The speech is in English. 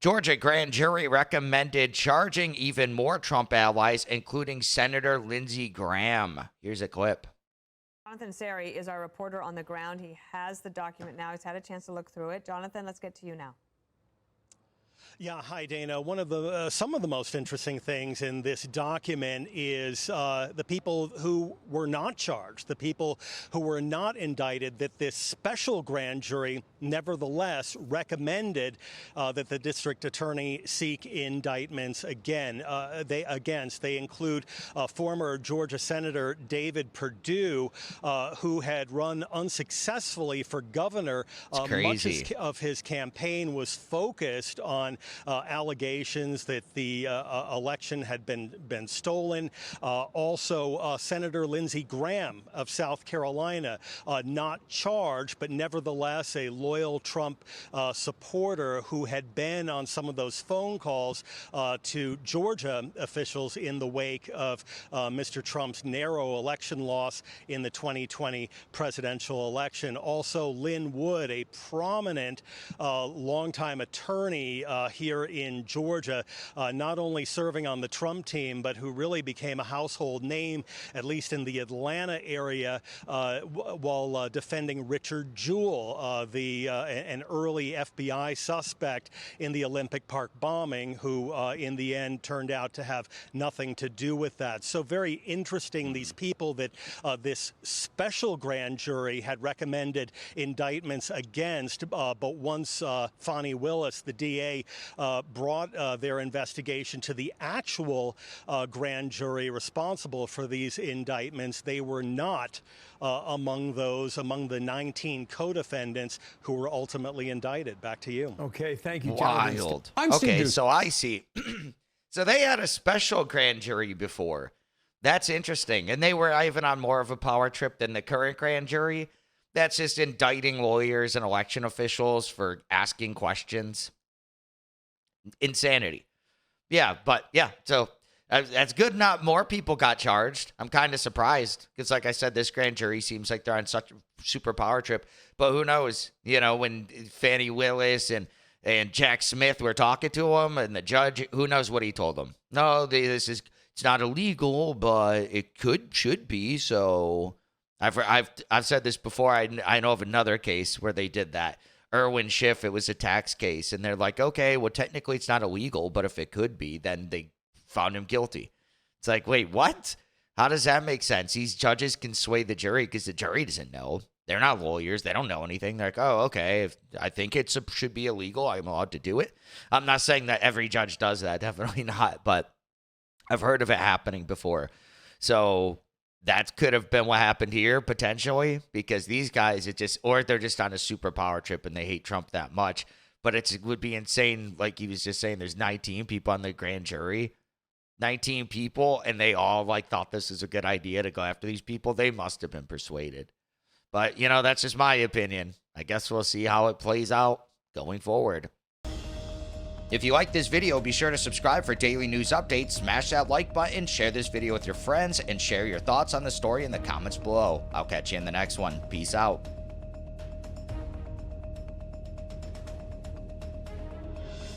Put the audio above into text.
Georgia grand jury recommended charging even more Trump allies, including Senator Lindsey Graham. Here's a clip. Jonathan Seri is our reporter on the ground. He has the document now. He's had a chance to look through it. Jonathan, let's get to you now. Yeah, hi, Dana. One of the some of the most interesting things in this document is the people who were not charged, the people who were not indicted, that this special grand jury nevertheless recommended that the district attorney seek indictments again. They include former Georgia Senator David Perdue, who had run unsuccessfully for governor. Much of his campaign was focused on allegations that the election had been stolen. Also, Senator Lindsey Graham of South Carolina, not charged, but nevertheless a loyal Trump supporter who had been on some of those phone calls to Georgia officials in the wake of Mr. Trump's narrow election loss in the 2020 presidential election. Also, Lynn Wood, a prominent longtime attorney here in Georgia, not only serving on the Trump team, but who really became a household name, at least in the Atlanta area, while defending Richard Jewell, an early FBI suspect in the Olympic Park bombing, who in the end turned out to have nothing to do with that. So very interesting, these people that this special grand jury had recommended indictments against, but once Fani Willis, the DA, brought their investigation to the actual grand jury responsible for these indictments, they were not among the 19 co-defendants who were ultimately indicted. Back to you. Okay, thank you, Jonathan. Wild. Okay, so I see. So they had a special grand jury before. That's interesting. And they were even on more of a power trip than the current grand jury. That's just indicting lawyers and election officials for asking questions. Insanity. Yeah, but yeah, so that's good. Not more people got charged. I'm kind of surprised because, like I said, this grand jury seems like they're on such a super power trip. But who knows? You know, when Fani Willis and Jack Smith were talking to him, and the judge, who knows what he told them? No, it's not illegal, but it should be. So I've said this before. I know of another case where they did that. Irwin Schiff, it was a tax case, and they're like, okay, well, technically it's not illegal, but if it could be, then they found him guilty. It's like, wait, what? How does that make sense? These judges can sway the jury because the jury doesn't know. They're not lawyers. They don't know anything. They're like, oh, okay, if I think it should be illegal, I'm allowed to do it. I'm not saying that every judge does that, definitely not, but I've heard of it happening before. So that could have been what happened here, potentially, because these guys, or they're just on a super power trip and they hate Trump that much. But it would be insane, like he was just saying, there's 19 people on the grand jury. 19 people, and they all thought this is a good idea to go after these people. They must have been persuaded. But, that's just my opinion. I guess we'll see how it plays out going forward. If you like this video, be sure to subscribe for daily news updates, smash that like button, share this video with your friends, and share your thoughts on the story in the comments below. I'll catch you in the next one. Peace out.